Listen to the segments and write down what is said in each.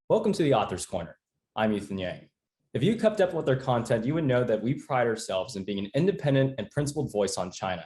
Welcome to the Author's Corner. I'm Ethan Yang. If you kept up with their content, you would know that we pride ourselves in being an independent and principled voice on China.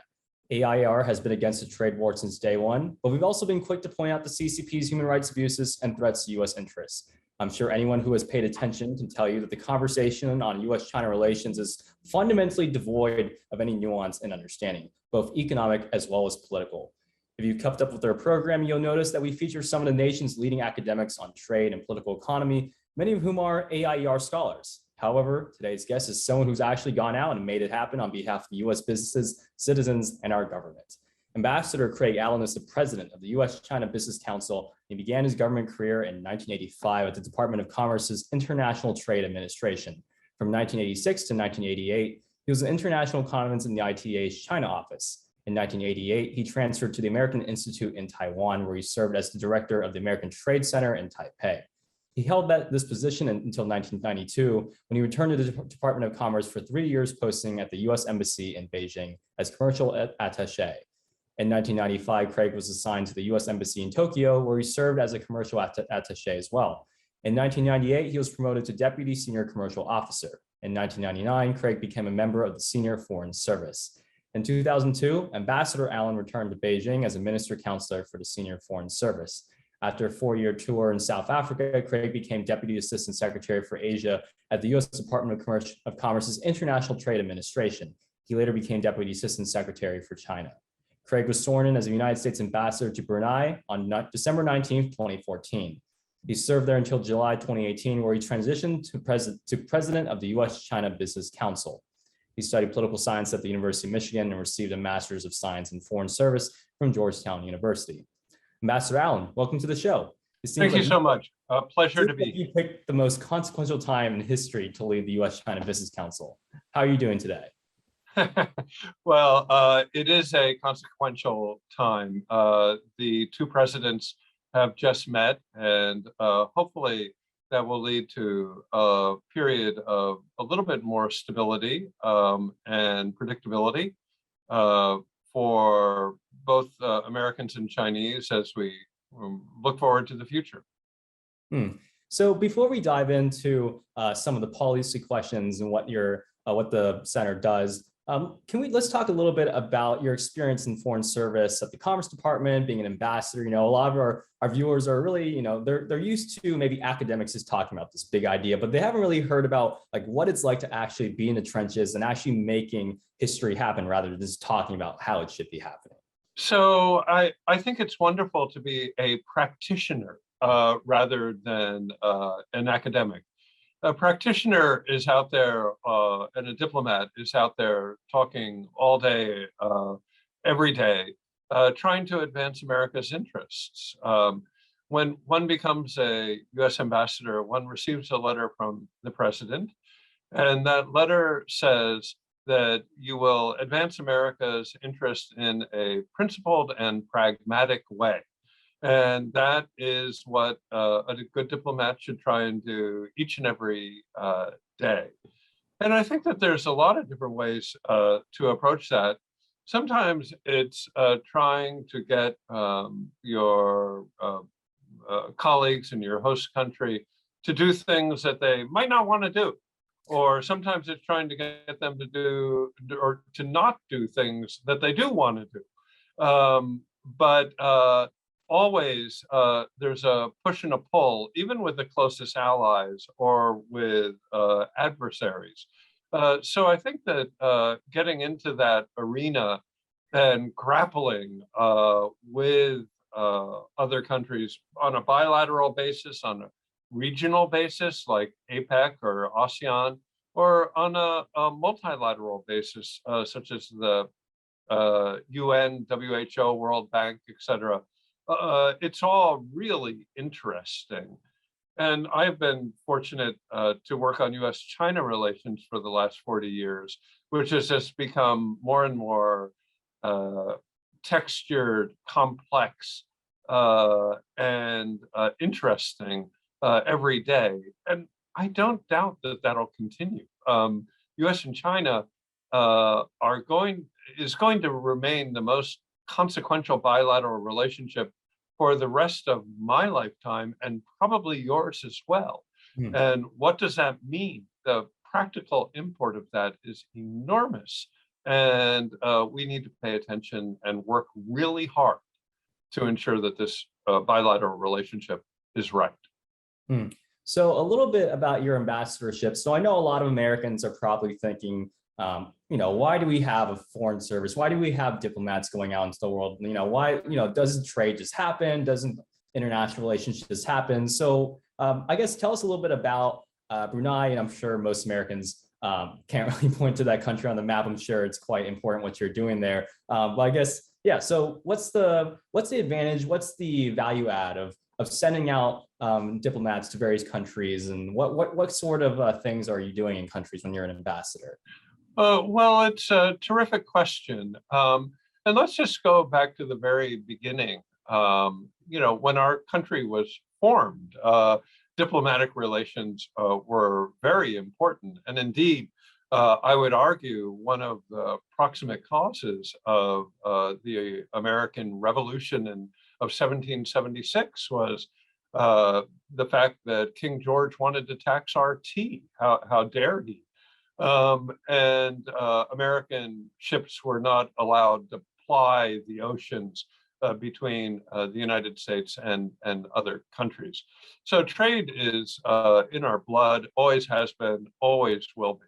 AIER has been against the trade war since day one, but we've also been quick to point out the CCP's human rights abuses and threats to U.S. interests. I'm sure anyone who has paid attention can tell you that the conversation on U.S.-China relations is fundamentally devoid of any nuance and understanding, both economic as well as political. If you kept up with our program, you'll notice that we feature some of the nation's leading academics on trade and political economy, many of whom are AIER scholars. However, today's guest is someone who's actually gone out and made it happen on behalf of U.S. businesses, citizens, and our government. Ambassador Craig Allen is the president of the U.S.China Business Council. He began his government career in 1985 at the Department of Commerce's International Trade Administration. From 1986 to 1988, he was an international economist in the ITA's China office. In 1988, he transferred to the American Institute in Taiwan, where he served as the director of the American Trade Center in Taipei. He held this position until 1992, when he returned to the Department of Commerce for 3 years, posting at the U.S. Embassy in Beijing as commercial attaché. In 1995, Craig was assigned to the U.S. Embassy in Tokyo, where he served as a commercial attaché as well. In 1998, he was promoted to Deputy Senior Commercial Officer. In 1999, Craig became a member of the Senior Foreign Service. In 2002, Ambassador Allen returned to Beijing as a minister counselor for the Senior Foreign Service. After a 4-year tour in South Africa, Craig became Deputy Assistant Secretary for Asia at the U.S. Department of Commerce's International Trade Administration. He later became Deputy Assistant Secretary for China. Craig was sworn in as a United States Ambassador to Brunei on December 19, 2014. He served there until July 2018, where he transitioned to President of the U.S.-China Business Council. He studied political science at the University of Michigan and received a Master's of Science in Foreign Service from Georgetown University. Ambassador Allen, welcome to the show. Thank you so much. A pleasure to be here. You picked the most consequential time in history to lead the U.S.-China Business Council. How are you doing today? Well, it is a consequential time. The two presidents have just met, and hopefully that will lead to a period of a little bit more stability and predictability for both Americans and Chinese as we look forward to the future. So before we dive into some of the policy questions and what the center does, let's talk a little bit about your experience in foreign service at the Commerce Department, being an ambassador. You know, a lot of our viewers are really, they're used to maybe academics just talking about this big idea, but they haven't really heard about like what it's like to actually be in the trenches and actually making history happen rather than just talking about how it should be happening. So I think it's wonderful to be a practitioner rather than an academic. A practitioner is out there and a diplomat is out there talking all day, every day, trying to advance America's interests. When one becomes a U.S. ambassador, one receives a letter from the president, and that letter says that you will advance America's interest in a principled and pragmatic way. And that is what a good diplomat should try and do each and every day. And I think that there's a lot of different ways to approach that. Sometimes it's trying to get your colleagues in your host country to do things that they might not want to do. Or sometimes it's trying to get them to do or to not do things that they do want to do. But always there's a push and a pull, even with the closest allies or with adversaries. So I think that getting into that arena and grappling with other countries on a bilateral basis, on a regional basis like APEC or ASEAN, or on a multilateral basis such as the UN, WHO, World Bank, etc. It's all really interesting. And I've been fortunate to work on U.S.-China relations for the last 40 years, which has just become more and more textured, complex, and interesting every day. And I don't doubt that that'll continue. U.S. and China is going to remain the most consequential bilateral relationship for the rest of my lifetime and probably yours as well. Hmm. And what does that mean? The practical import of that is enormous. And we need to pay attention and work really hard to ensure that this bilateral relationship is right. Hmm. So a little bit about your ambassadorship. So I know a lot of Americans are probably thinking, why do we have a foreign service? Why do we have diplomats going out into the world? Why, doesn't trade just happen? Doesn't international relationships just happen? So I guess tell us a little bit about Brunei, and I'm sure most Americans can't really point to that country on the map. I'm sure it's quite important what you're doing there. But I guess, yeah, so what's the advantage? What's the value add of sending out diplomats to various countries, and what sort of things are you doing in countries when you're an ambassador? Well, it's a terrific question. And let's just go back to the very beginning. When our country was formed, diplomatic relations were very important. And indeed, I would argue one of the proximate causes of the American Revolution of 1776 was the fact that King George wanted to tax our tea. How dare he? American ships were not allowed to ply the oceans between the United States and other countries. So trade is in our blood, always has been, always will be.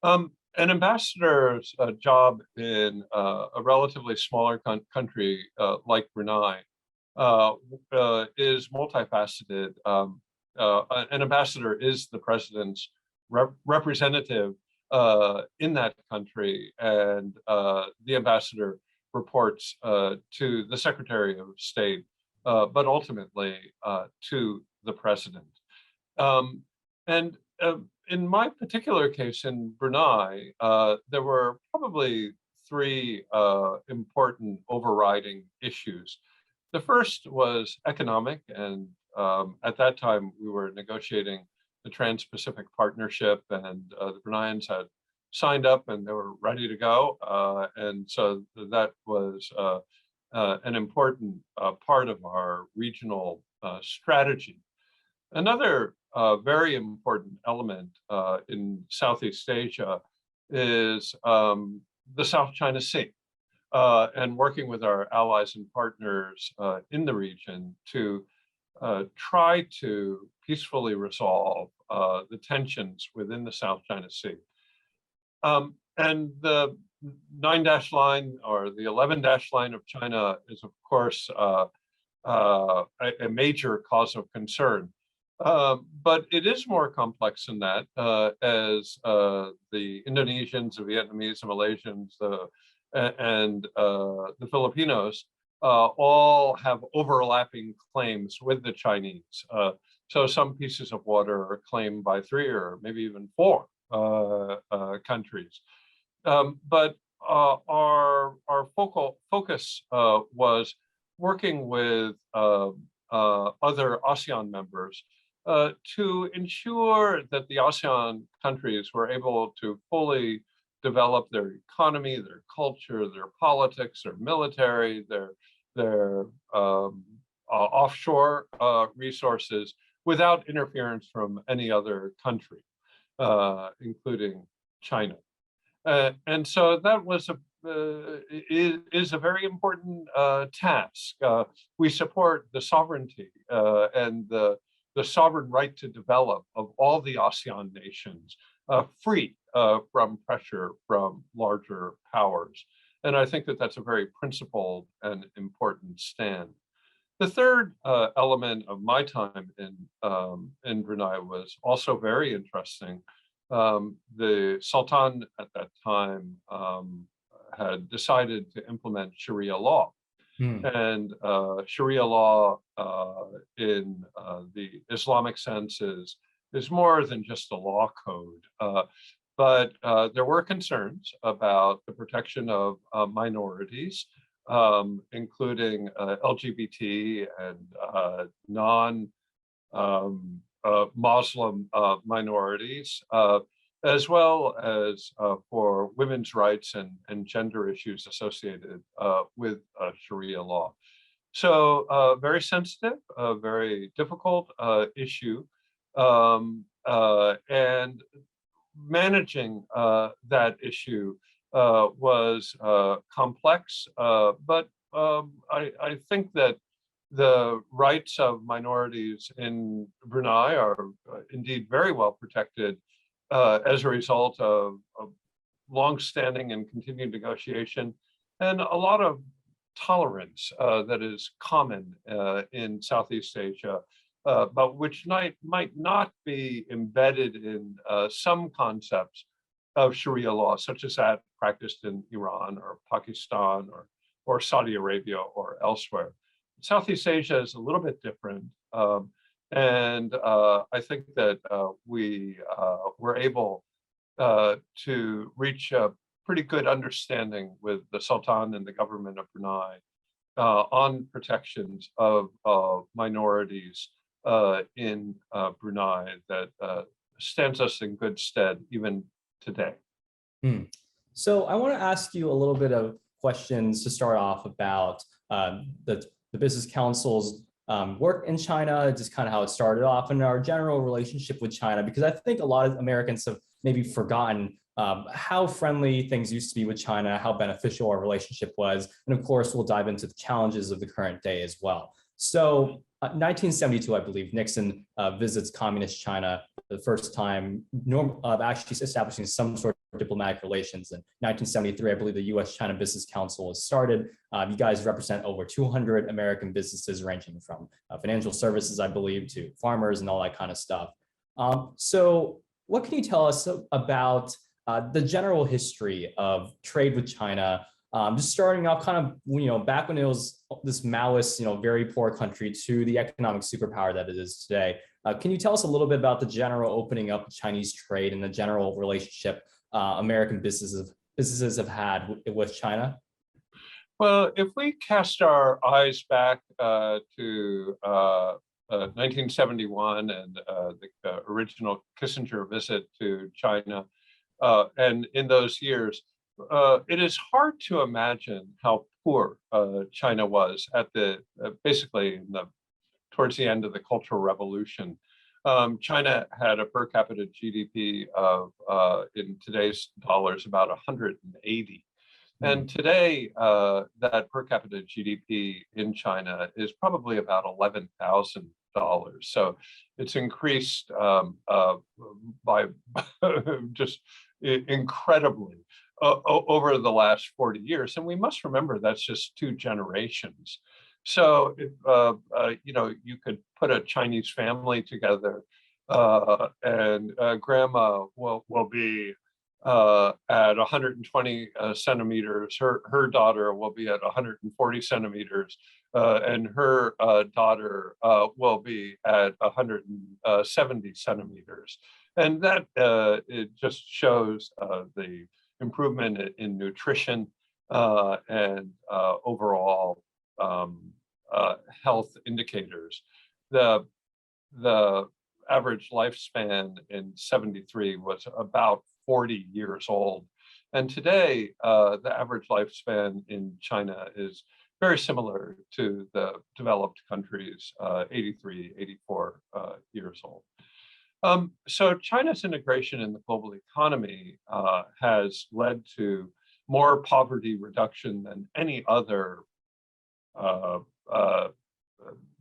An ambassador's job in a relatively smaller country like Brunei is multifaceted. An ambassador is the president's representative in that country, and the ambassador reports to the Secretary of State, but ultimately to the president. In my particular case in Brunei, there were probably three important overriding issues. The first was economic, and at that time we were negotiating the Trans-Pacific Partnership, and the Bruneians had signed up and they were ready to go. And so that was an important part of our regional strategy. Another very important element in Southeast Asia is the South China Sea, and working with our allies and partners in the region to try to peacefully resolve the tensions within the South China Sea. And the 9-dash line or the 11-dash line of China is, of course, a major cause of concern. But it is more complex than that, as the Indonesians, the Vietnamese, the Malaysians, and the Filipinos all have overlapping claims with the Chinese. So some pieces of water are claimed by 3 or maybe even 4 countries. But our focus was working with other ASEAN members to ensure that the ASEAN countries were able to fully develop their economy, their culture, their politics, their military, their offshore resources without interference from any other country, including China. And so that was is a very important task. We support the sovereignty and the sovereign right to develop of all the ASEAN nations, free from pressure from larger powers. And I think that that's a very principled and important stand. The third element of my time in Brunei was also very interesting. The Sultan at that time had decided to implement Sharia law. And Sharia law in the Islamic sense is more than just a law code. But there were concerns about the protection of minorities, including LGBT and non-Muslim minorities, as well as for women's rights and gender issues associated with Sharia law. So very sensitive, very difficult issue, and managing that issue was complex, but I think that the rights of minorities in Brunei are indeed very well protected as a result of longstanding and continued negotiation and a lot of tolerance that is common in Southeast Asia, but which might not be embedded in some concepts of Sharia law, such as that practiced in Iran or Pakistan or Saudi Arabia or elsewhere. Southeast Asia is a little bit different. And I think that we were able to reach a pretty good understanding with the Sultan and the government of Brunei on protections of minorities in Brunei that stands us in good stead even today. So I want to ask you a little bit of questions to start off about the Business Council's work in China, just kind of how it started off, and our general relationship with China, because I think a lot of Americans have maybe forgotten how friendly things used to be with China, how beneficial our relationship was. And of course, we'll dive into the challenges of the current day as well. So 1972, I believe, Nixon visits communist China for the first time, actually establishing some sort of diplomatic relations. In 1973, I believe the US-China Business Council was started. You guys represent over 200 American businesses ranging from financial services, I believe, to farmers and all that kind of stuff. So what can you tell us about the general history of trade with China? Just starting off kind of, back when it was this Maoist, very poor country to the economic superpower that it is today. Can you tell us a little bit about the general opening up of Chinese trade and the general relationship American businesses have had with China? Well, if we cast our eyes back to 1971 and the original Kissinger visit to China, and in those years, it is hard to imagine how poor China was at basically towards the end of the Cultural Revolution. China had a per capita GDP of, in today's dollars, about 180. And today, that per capita GDP in China is probably about $11,000. So it's increased by just incredibly over the last 40 years. And we must remember that's just 2 generations. So if, you could put a Chinese family together and grandma will be at 120 centimeters. Her daughter will be at 140 centimeters, and her daughter will be at 170 centimeters. And that it just shows the improvement in nutrition and overall health indicators. The average lifespan in 73 was about 40 years old. And today, the average lifespan in China is very similar to the developed countries, 83, 84 years old. So China's integration in the global economy has led to more poverty reduction than any other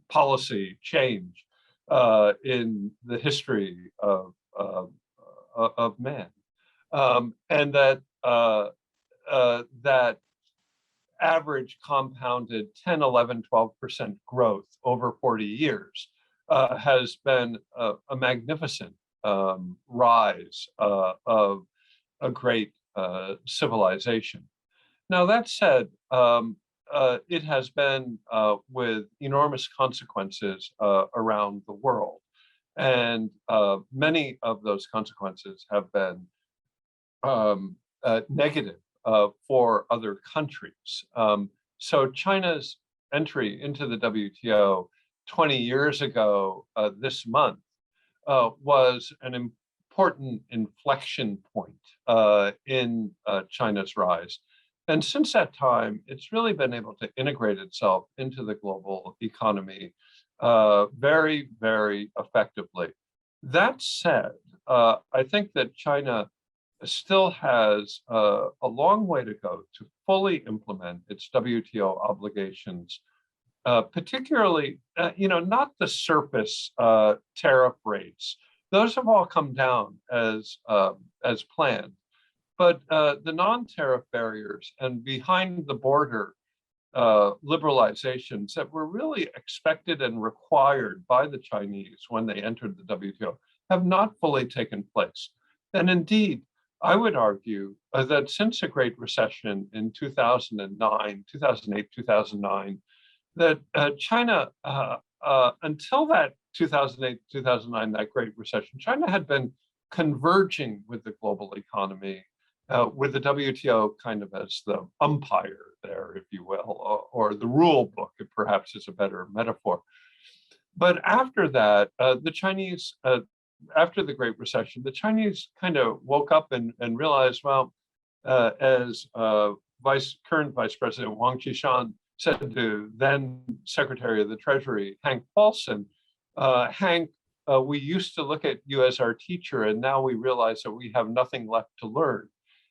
policy change in the history of man. And that that average compounded 10, 11, 12% growth over 40 years has been a magnificent rise of a great civilization. Now, that said, it has been with enormous consequences around the world. And many of those consequences have been negative for other countries. So China's entry into the WTO 20 years ago this month was an important inflection point in China's rise. And since that time, it's really been able to integrate itself into the global economy very, very effectively. That said, I think that China still has a long way to go to fully implement its WTO obligations, particularly, not the surface tariff rates. Those have all come down as planned, but the non-tariff barriers and behind the border liberalizations that were really expected and required by the Chinese when they entered the WTO have not fully taken place. And indeed, I would argue that since the Great Recession in 2009, 2008, 2009, that China, until that 2008, 2009, that Great Recession, China had been converging with the global economy, with the WTO kind of as the umpire there, if you will, or the rule book, if perhaps is a better metaphor. But after that, the Chinese, after the Great Recession, the Chinese kind of woke up and realized, well, as current Vice President Wang Qishan said to then Secretary of the Treasury, Hank Paulson, Hank, we used to look at you as our teacher, and now we realize that we have nothing left to learn.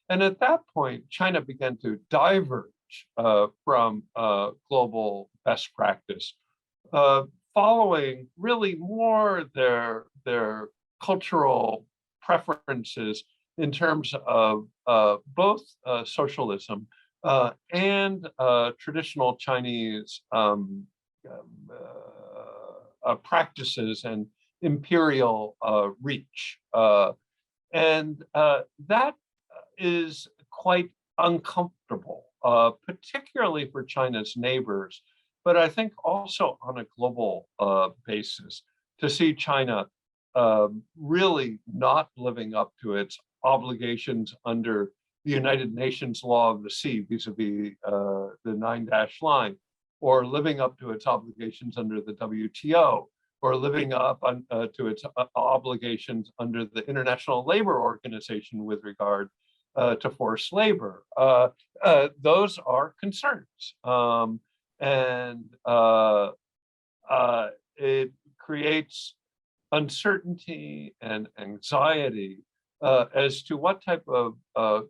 And at that point, China began to diverge from global best practice, following really more their cultural preferences in terms of both socialism and traditional Chinese practices and imperial reach. And that is quite uncomfortable, particularly for China's neighbors, but I think also on a global basis, to see China really not living up to its obligations under the United Nations Law of the Sea, vis-a-vis the 9-dash line, or living up to its obligations under the WTO, or living up to its obligations under the International Labor Organization with regard to forced labor. Those are concerns. And it creates uncertainty and anxiety as to what type of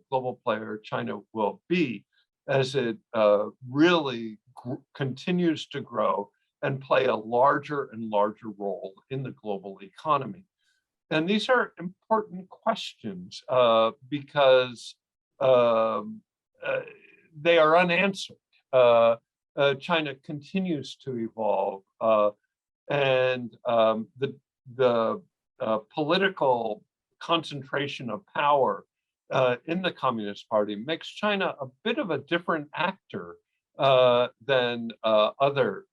global player China will be as it really continues to grow and play a larger and larger role in the global economy. And these are important questions because they are unanswered. China continues to evolve, and the political concentration of power in the Communist Party makes China a bit of a different actor than other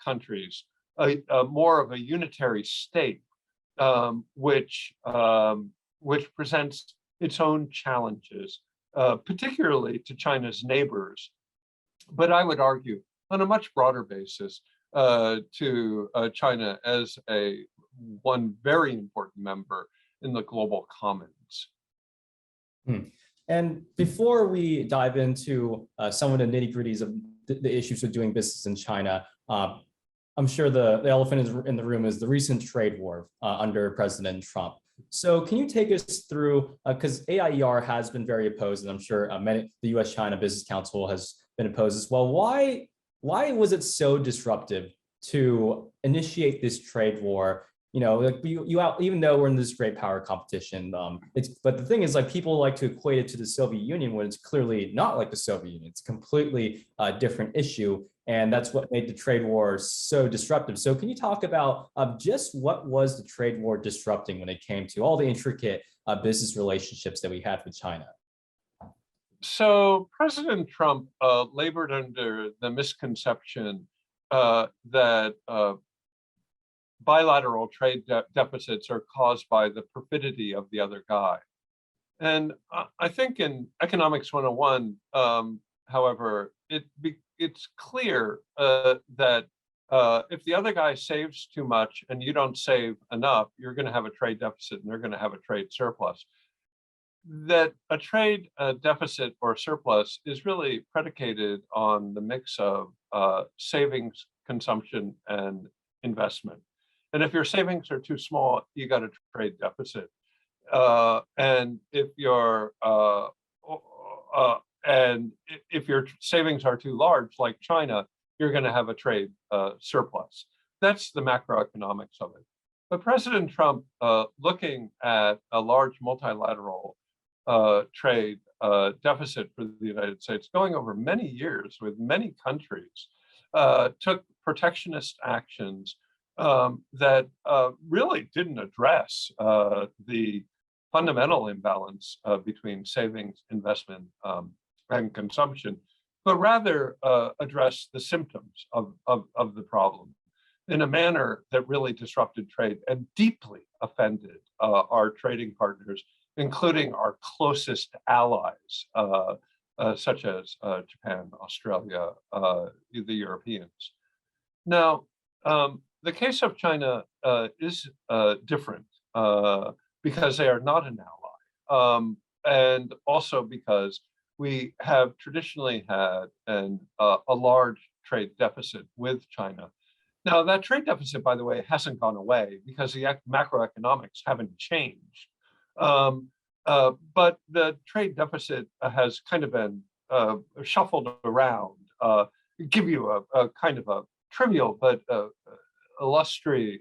countries, more of a unitary state, which presents its own challenges, particularly to China's neighbors, but I would argue on a much broader basis to China as one very important member in the global commons. And before we dive into some of the nitty-gritties of the issues with doing business in China, I'm sure the elephant in the room is the recent trade war under President Trump. So can you take us through, because AIER has been very opposed, and I'm sure the US-China Business Council has been opposed as well. Why was it so disruptive to initiate this trade war? You know, like even though we're in this great power competition, but the thing is, like, people like to equate it to the Soviet Union when it's clearly not like the Soviet Union. It's a completely different issue, and that's what made the trade war so disruptive. So can you talk about just what was the trade war disrupting when it came to all the intricate business relationships that we had with China? So President Trump labored under the misconception that bilateral trade deficits are caused by the perfidy of the other guy. And I think in Economics 101, however, it's clear that if the other guy saves too much and you don't save enough, you're going to have a trade deficit and they're going to have a trade surplus. that a trade deficit or surplus is really predicated on the mix of savings, consumption, and investment. And if your savings are too small, you got a trade deficit. And if your savings are too large, like China, you're going to have a trade surplus. That's the macroeconomics of it. But President Trump, looking at a large multilateral trade deficit for the United States going over many years with many countries, took protectionist actions that really didn't address the fundamental imbalance between savings, investment, and consumption, but rather address the symptoms of the problem in a manner that really disrupted trade and deeply offended our trading partners, including our closest allies, such as Japan, Australia, the Europeans. Now, the case of China is different because they are not an ally, and also because we have traditionally had a large trade deficit with China. Now, that trade deficit, by the way, hasn't gone away because the macroeconomics haven't changed. But the trade deficit has kind of been shuffled around. Give you a kind of a trivial but illustrious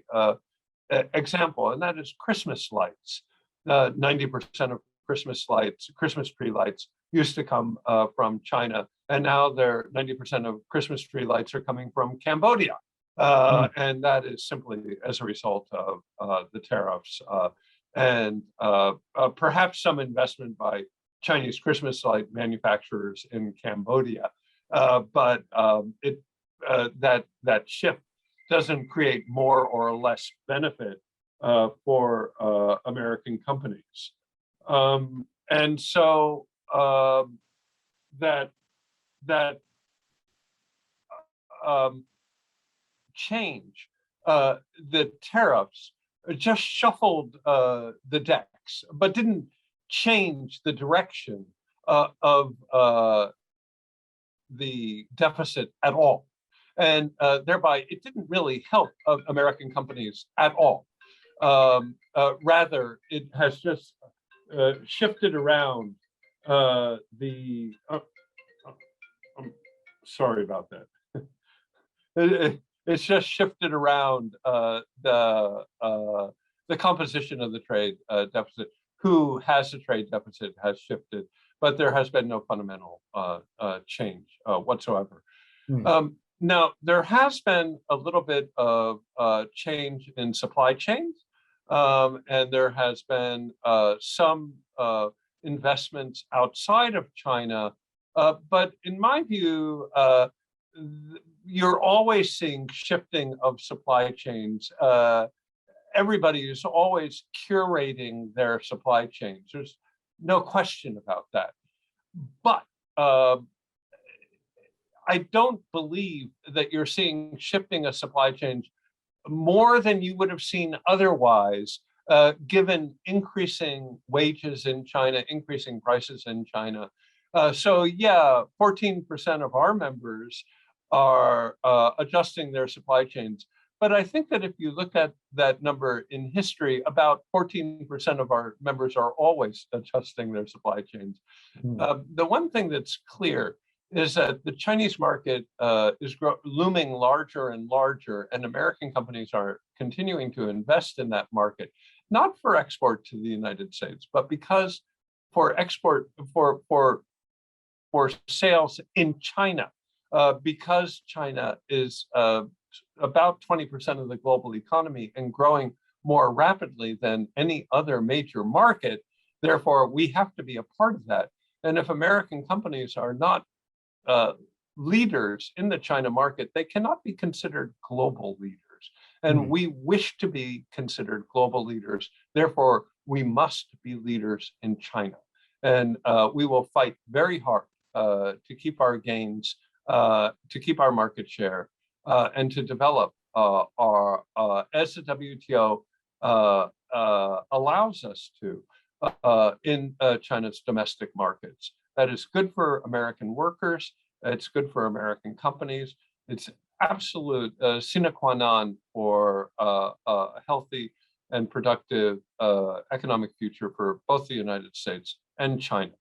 example, and that is Christmas lights. 90% of Christmas tree lights used to come from China, and now 90% of Christmas tree lights are coming from Cambodia. And that is simply as a result of the tariffs and perhaps some investment by Chinese Christmas light manufacturers in Cambodia. But that shift doesn't create more or less benefit for American companies. And so that change, the tariffs just shuffled the decks, but didn't change the direction of the deficit at all. And thereby, it didn't really help American companies at all. Rather, it has just shifted around the. I'm sorry about that. It's just shifted around the composition of the trade deficit. Who has a trade deficit has shifted, but there has been no fundamental change whatsoever. Now, there has been a little bit of change in supply chains, and there has been some investments outside of China. But in my view, you're always seeing shifting of supply chains. Everybody is always curating their supply chains. There's no question about that. But I don't believe that you're seeing shifting of supply chains more than you would have seen otherwise, given increasing wages in China, increasing prices in China. So yeah, 14% of our members are adjusting their supply chains. But I think that if you look at that number in history, about 14% of our members are always adjusting their supply chains. The one thing that's clear is that the Chinese market is looming larger and larger, and American companies are continuing to invest in that market, not for export to the United States, but because for export, for sales in China, because China is about 20% of the global economy and growing more rapidly than any other major market. Therefore, we have to be a part of that. And if American companies are not leaders in the China market, they cannot be considered global leaders. And we wish to be considered global leaders. Therefore, we must be leaders in China. And we will fight very hard to keep our gains, to keep our market share, and to develop our, as the WTO allows us to, in China's domestic markets. That is good for American workers. It's good for American companies. It's absolute sine qua non for a healthy and productive economic future for both the United States and China.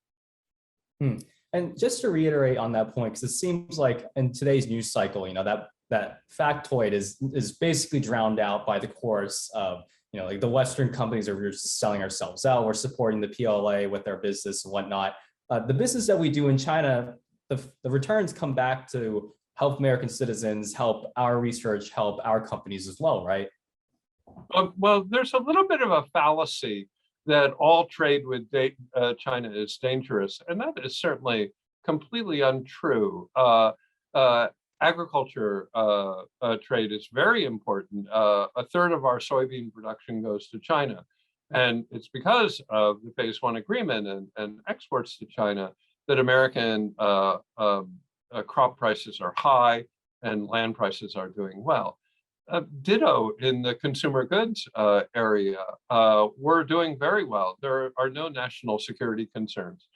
And just to reiterate on that point, because it seems like in today's news cycle, that factoid is basically drowned out by the chorus of, like the Western companies are just selling ourselves out. We're supporting the PLA with our business and whatnot. The business that we do in China, the returns come back to help American citizens, help our research, help our companies as well, right? Well, there's a little bit of a fallacy that all trade with China is dangerous, and that is certainly completely untrue. Agriculture trade is very important. A third of our soybean production goes to China, and it's because of the Phase 1 agreement and exports to China that American crop prices are high and land prices are doing well. Ditto in the consumer goods area, we're doing very well. There are no national security concerns.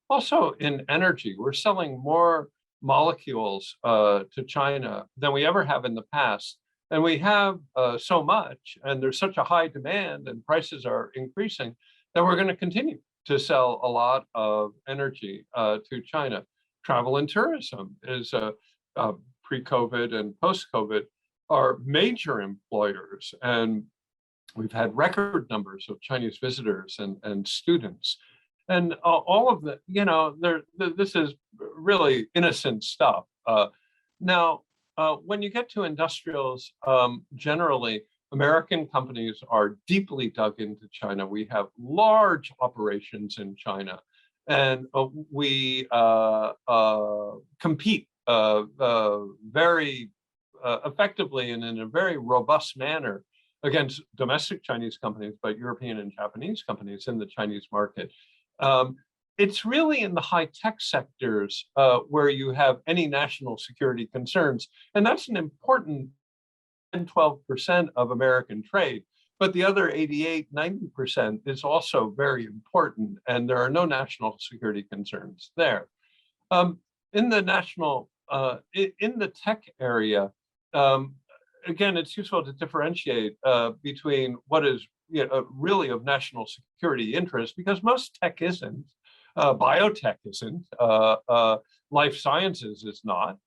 Also in energy, we're selling more molecules to China than we ever have in the past. And we have so much, and there's such a high demand and prices are increasing that we're going to continue to sell a lot of energy to China. Travel and tourism is pre-COVID and post-COVID are major employers, and we've had record numbers of Chinese visitors and students, and all of the, this is really innocent stuff. Now, when you get to industrials, generally, American companies are deeply dug into China. We have large operations in China, and we compete very effectively and in a very robust manner against domestic Chinese companies, but European and Japanese companies in the Chinese market. It's really in the high-tech sectors where you have any national security concerns, and that's an important 10–12% of American trade. But the other 88–90% is also very important, and there are no national security concerns there. In the tech area, again, it's useful to differentiate between what is really of national security interest, because most tech isn't, biotech isn't, life sciences is not,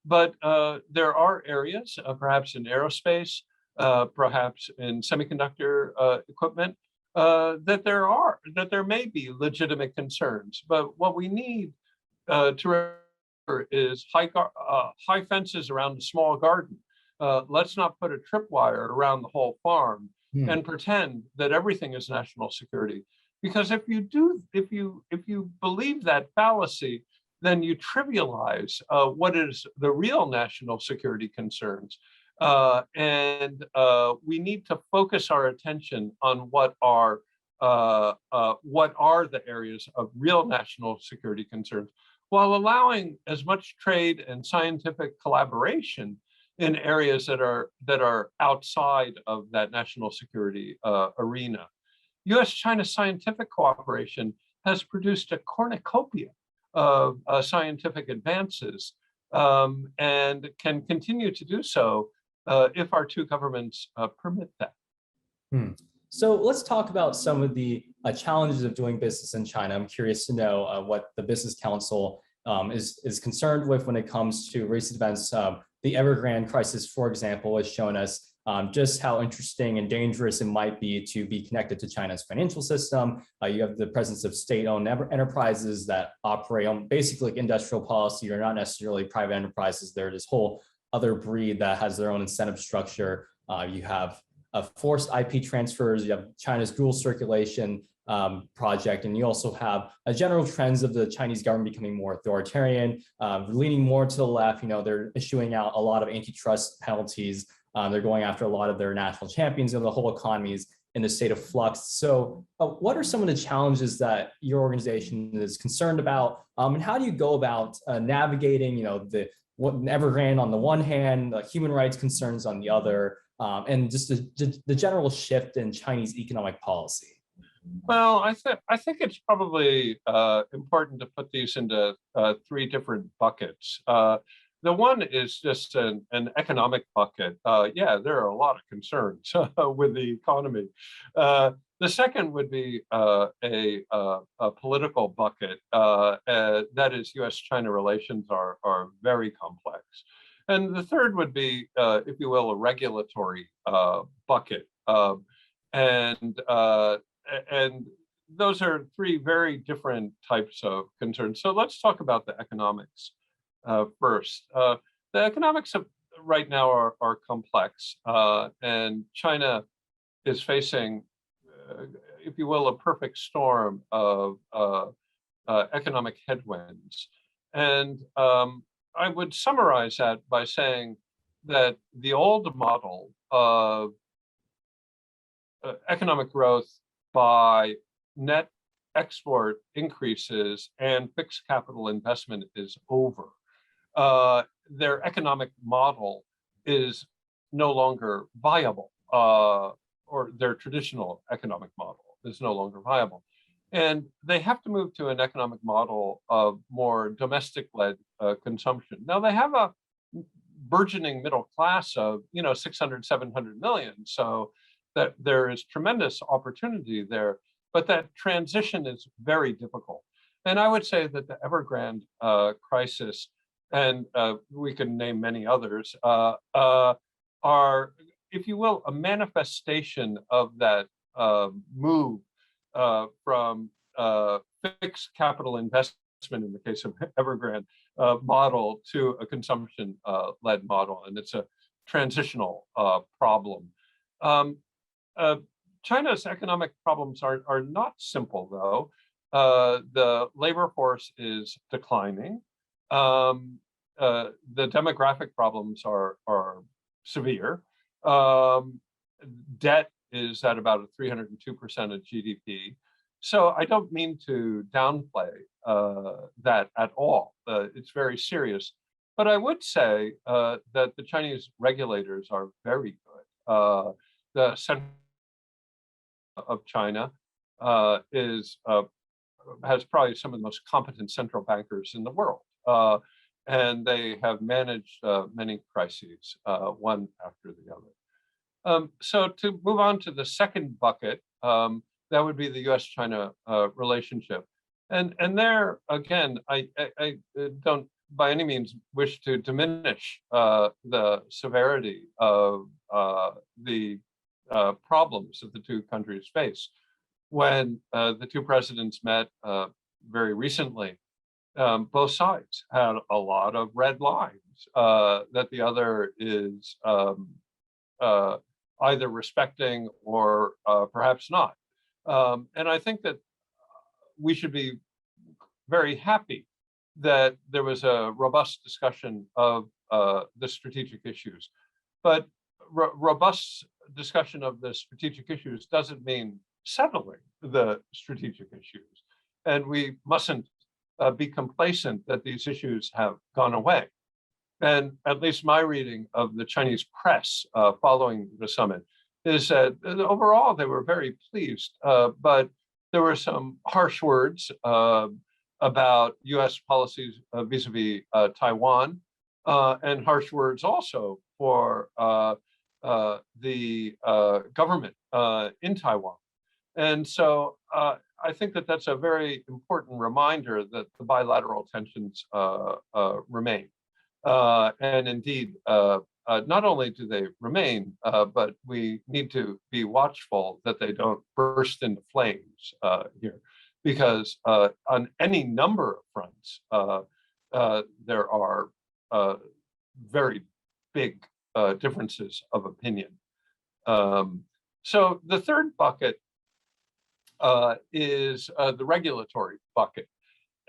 but there are areas, perhaps in aerospace, perhaps in semiconductor equipment, that there may be legitimate concerns. But what we need to remember is high fences around a small garden. Let's not put a tripwire around the whole farm and pretend that everything is national security. Because if you believe that fallacy, then you trivialize what is the real national security concerns. And we need to focus our attention on what are the areas of real national security concerns, while allowing as much trade and scientific collaboration in areas that are outside of that national security arena. US-China scientific cooperation has produced a cornucopia of scientific advances and can continue to do so if our two governments permit that. So let's talk about some of the challenges of doing business in China. I'm curious to know what the Business Council is concerned with when it comes to recent events. The Evergrande crisis, for example, has shown us just how interesting and dangerous it might be to be connected to China's financial system. You have the presence of state-owned enterprises that operate on basically like industrial policy, or not necessarily private enterprises. They're this whole other breed that has their own incentive structure. You have forced IP transfers, you have China's dual circulation project, and you also have general trends of the Chinese government becoming more authoritarian, leaning more to the left. They're issuing out a lot of antitrust penalties. They're going after a lot of their national champions, and the whole economy is in a state of flux. So what are some of the challenges that your organization is concerned about? And how do you go about navigating, what Evergrande on the one hand, human rights concerns on the other, and just the general shift in Chinese economic policy? Well, I think it's probably important to put these into three different buckets. The one is just an economic bucket. Yeah, there are a lot of concerns with the economy. The second would be a political bucket. That is, U.S.-China relations are very complex. And the third would be, if you will, a regulatory bucket. And and those are three very different types of concerns. So let's talk about the economics first. The economics of right now are complex, and China is facing, if you will, a perfect storm of economic headwinds. And I would summarize that by saying that the old model of economic growth by net export increases and fixed capital investment is over. Their economic model is no longer viable, or their traditional economic model is no longer viable. And they have to move to an economic model of more domestic-led consumption. Now, they have a burgeoning middle class of 600, 700 million. So that there is tremendous opportunity there, but that transition is very difficult. And I would say that the Evergrande crisis, and we can name many others, are, if you will, a manifestation of that move from fixed capital investment in the case of Evergrande model to a consumption-led model, and it's a transitional problem. China's economic problems are not simple, though. The labor force is declining. The demographic problems are severe. Debt is at about a 302% of GDP. So I don't mean to downplay that at all. It's very serious. But I would say that the Chinese regulators are very good. The Central of China has probably some of the most competent central bankers in the world. And they have managed many crises, one after the other. So to move on to the second bucket, that would be the U.S.-China relationship. And there, again, I don't by any means wish to diminish the severity of the problems that the two countries face. When the two presidents met very recently, both sides had a lot of red lines that the other is either respecting or perhaps not. And I think that we should be very happy that there was a robust discussion of the strategic issues. But robust discussion of the strategic issues doesn't mean settling the strategic issues. And we mustn't be complacent that these issues have gone away. And at least my reading of the Chinese press following the summit is that overall they were very pleased, but there were some harsh words about US policies vis-a-vis Taiwan, and harsh words also for the government in Taiwan. And so I think that that's a very important reminder that the bilateral tensions remain. And indeed, not only do they remain, but we need to be watchful that they don't burst into flames here. Because on any number of fronts, there are very big differences of opinion. So the third bucket is the regulatory bucket.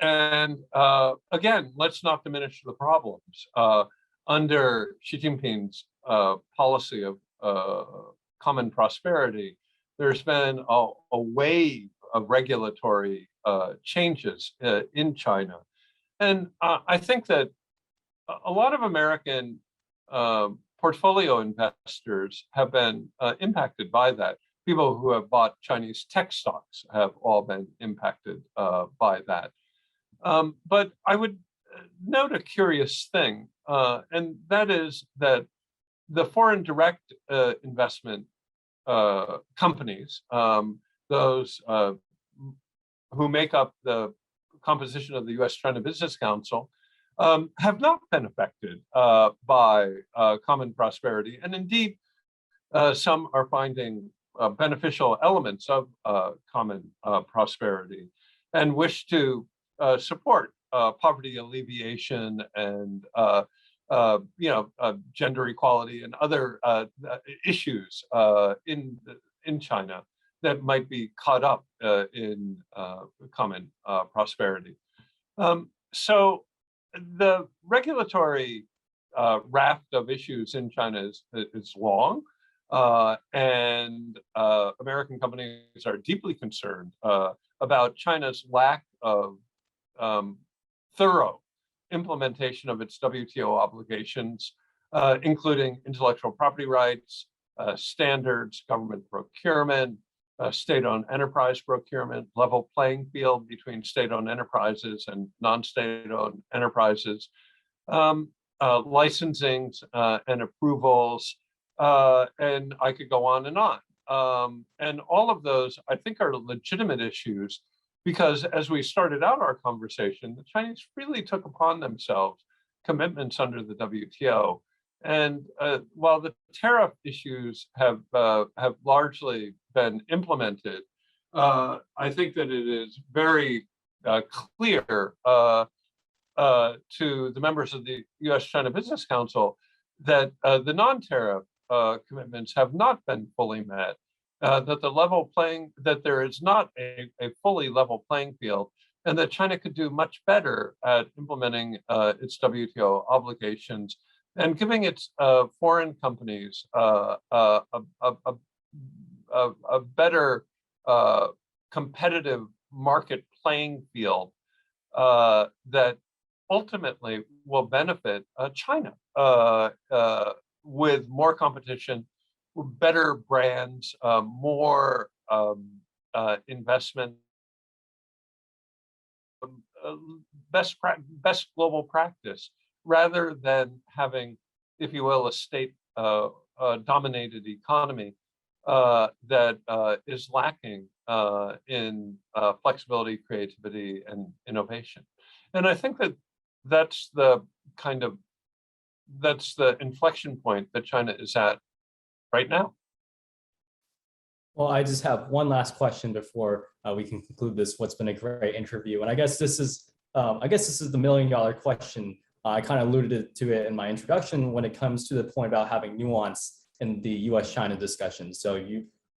And again, let's not diminish the problems. Under Xi Jinping's policy of common prosperity, there's been a wave of regulatory changes in China. And I think that a lot of American portfolio investors have been impacted by that people who have bought Chinese tech stocks have all been impacted by that. But I would note a curious thing, and that is that the foreign direct investment companies, those who make up the composition of the US-China Business Council, have not been affected by common prosperity. And indeed, some are finding beneficial elements of common prosperity and wish to support poverty alleviation and gender equality and other issues in China that might be caught up in common prosperity. So the regulatory raft of issues in China is long, and American companies are deeply concerned about China's lack of thorough implementation of its WTO obligations, including intellectual property rights, standards, government procurement, state-owned enterprise procurement, level playing field between state-owned enterprises and non-state-owned enterprises, licensings and approvals, and I could go on and on. And all of those, I think, are legitimate issues because as we started out our conversation, the Chinese really took upon themselves commitments under the WTO. And while the tariff issues have largely been implemented, I think that it is very clear to the members of the US-China Business Council that the non-tariff commitments have not been fully met, that there is not a fully level playing field, and that China could do much better at implementing its WTO obligations and giving its foreign companies a better competitive market playing field that ultimately will benefit China with more competition, better brands, more investment, best global practice, rather than having, if you will, a state dominated economy that is lacking in flexibility, creativity, and innovation. And I think that that's the inflection point that China is at right now. Well, I just have one last question before we can conclude this. What's been a great interview, and I guess this is the $1,000,000 question. I kind of alluded to it in my introduction when it comes to the point about having nuance in the US-China discussion. So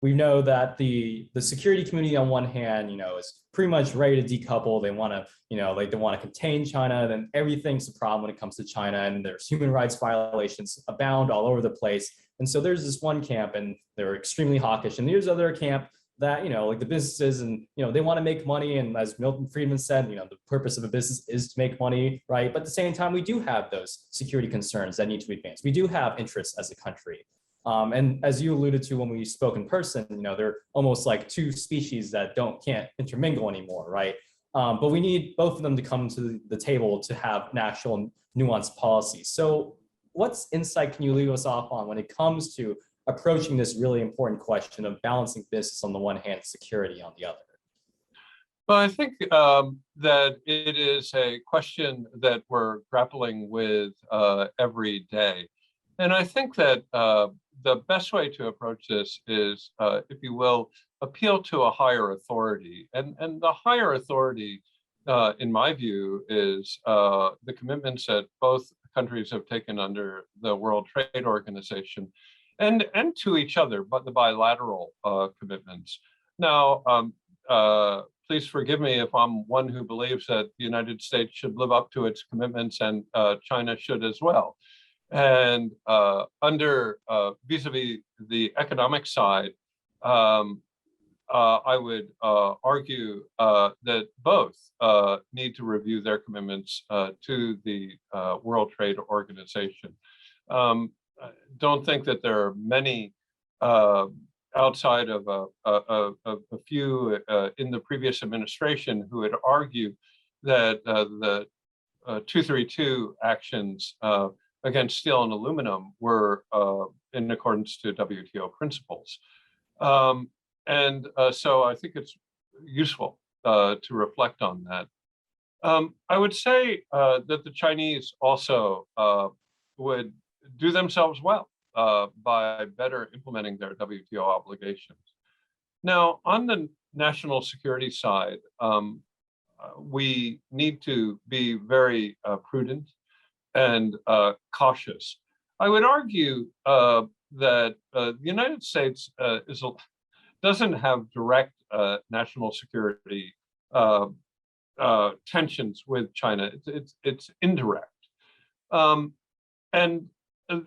we know that the security community on one hand, is pretty much ready to decouple. They want to, they want to contain China. Then everything's a problem when it comes to China, and there's human rights violations abound all over the place. And so there's this one camp, and they're extremely hawkish, and there's other camp that, like the businesses, and they want to make money. And as Milton Friedman said, the purpose of a business is to make money, right? But at the same time, we do have those security concerns that need to be advanced. We do have interests as a country. And as you alluded to when we spoke in person, they're almost like two species that can't intermingle anymore, right? But we need both of them to come to the table to have an actual nuanced policy. So what's insight can you leave us off on when it comes to approaching this really important question of balancing business on the one hand, security on the other? Well, I think that it is a question that we're grappling with every day. And I think that the best way to approach this is, if you will, appeal to a higher authority. And the higher authority, in my view, is the commitments that both countries have taken under the World Trade Organization and to each other, but the bilateral commitments. Now, please forgive me if I'm one who believes that the United States should live up to its commitments and China should as well. And under vis-a-vis the economic side, I would argue that both need to review their commitments to the World Trade Organization. Don't think that there are many outside of a few in the previous administration who would argue that the 232 actions against steel and aluminum were in accordance to WTO principles. So I think it's useful to reflect on that. I would say that the Chinese also would do themselves well by better implementing their WTO obligations. Now, on the national security side, we need to be very prudent and cautious. I would argue that the United States doesn't have direct national security tensions with China. It's indirect, and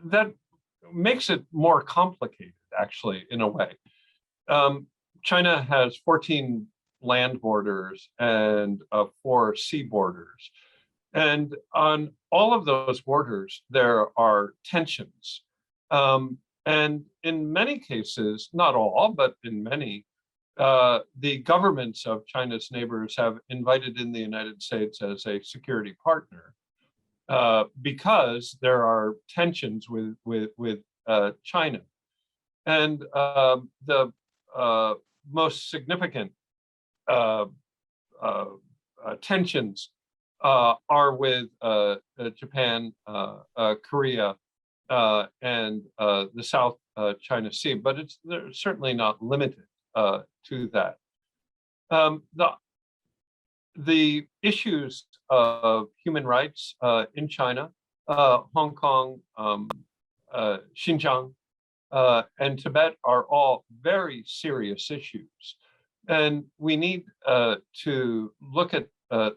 that makes it more complicated, actually, in a way. China has 14 land borders and 4 sea borders. And on all of those borders, there are tensions. And in many cases, not all, but in many, the governments of China's neighbors have invited in the United States as a security partner because there are tensions with China. And the most significant tensions are with Japan, Korea, and the South China Sea, but they're certainly not limited to that. The issues of human rights in China, Hong Kong, Xinjiang, and Tibet are all very serious issues. And we need to look at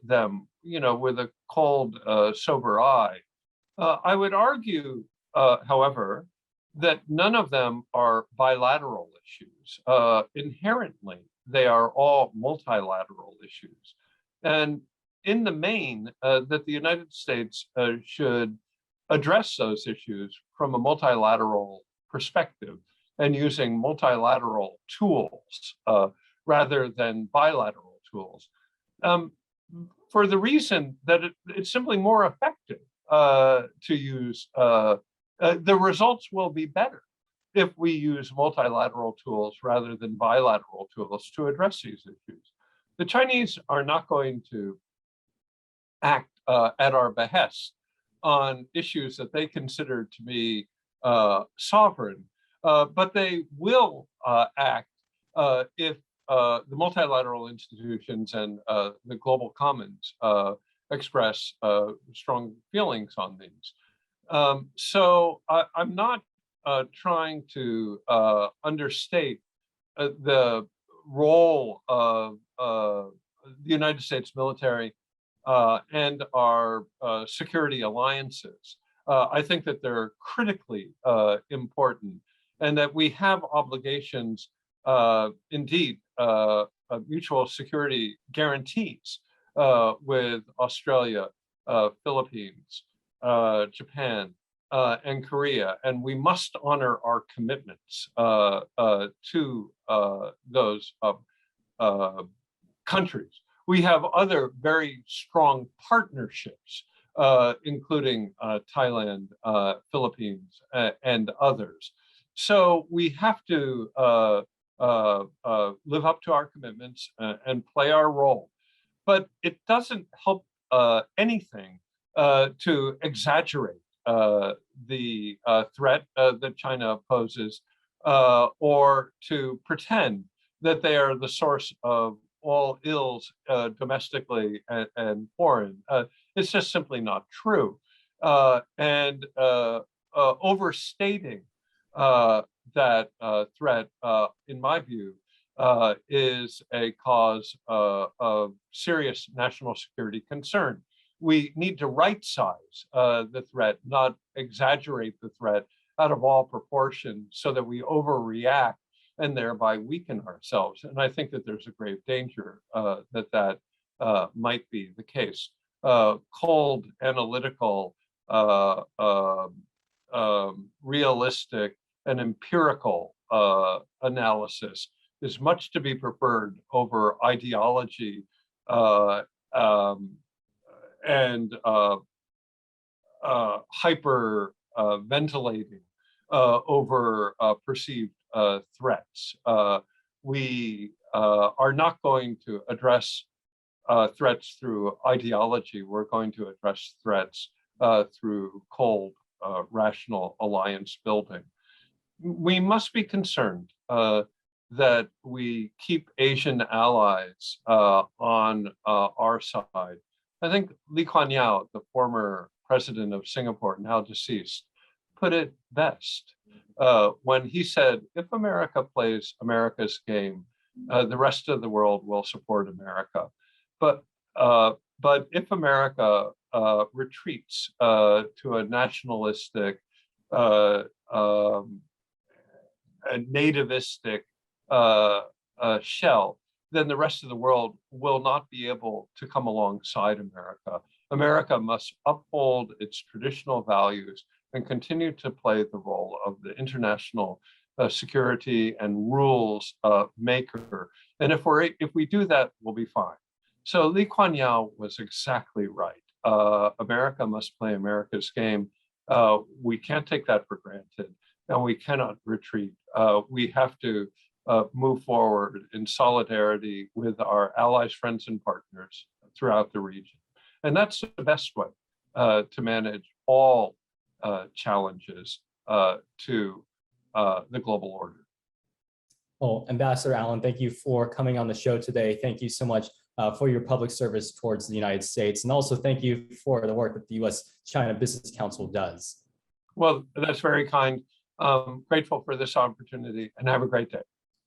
them, with a cold, sober eye. I would argue, however, that none of them are bilateral issues. Inherently, they are all multilateral issues. And in the main, that the United States should address those issues from a multilateral perspective and using multilateral tools rather than bilateral tools. For the reason that it's simply more effective to use, the results will be better if we use multilateral tools rather than bilateral tools to address these issues. The Chinese are not going to act at our behest on issues that they consider to be sovereign, but they will act if the multilateral institutions and the global commons express strong feelings on these. So I'm not trying to understate the role of the United States military and our security alliances. I think that they're critically important and that we have obligations, indeed, mutual security guarantees with Australia, Philippines, Japan, and Korea, and we must honor our commitments to those countries. We have other very strong partnerships, including Thailand, Philippines, and others. So we have to live up to our commitments and play our role. But it doesn't help anything to exaggerate the threat that China poses or to pretend that they are the source of all ills domestically and foreign. It's just simply not true. And overstating that threat, in my view, is a cause of serious national security concern. We need to right-size the threat, not exaggerate the threat out of all proportion so that we overreact and thereby weaken ourselves. And I think that there's a grave danger that might be the case. Cold, analytical, realistic, and empirical analysis is much to be preferred over ideology and hyper ventilating over perceived threats. We are not going to address threats through ideology. We're going to address threats through cold, rational alliance building. We must be concerned that we keep Asian allies on our side. I think Lee Kuan Yew, the former president of Singapore, now deceased, put it best when he said, if America plays America's game, the rest of the world will support America. But if America retreats to a nationalistic, a nativistic shell, then the rest of the world will not be able to come alongside America. America must uphold its traditional values and continue to play the role of the international security and rules maker. And if we do that, we'll be fine. So Lee Kuan Yew was exactly right. America must play America's game. We can't take that for granted, and we cannot retreat. We have to move forward in solidarity with our allies, friends, and partners throughout the region. And that's the best way to manage all challenges to the global order. Well, Ambassador Allen, thank you for coming on the show today. Thank you so much for your public service towards the United States. And also thank you for the work that the US-China Business Council does. Well, that's very kind. Grateful for this opportunity, and have a great day.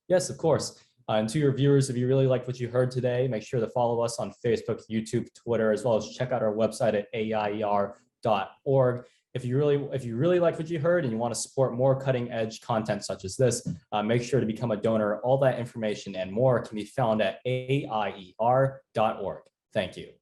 Yes, of course. And to your viewers, if you really liked what you heard today, make sure to follow us on Facebook, YouTube, Twitter, as well as check out our website at AIER.org. If you really like what you heard and you want to support more cutting edge content such as this, make sure to become a donor. All that information and more can be found at AIER.org. Thank you.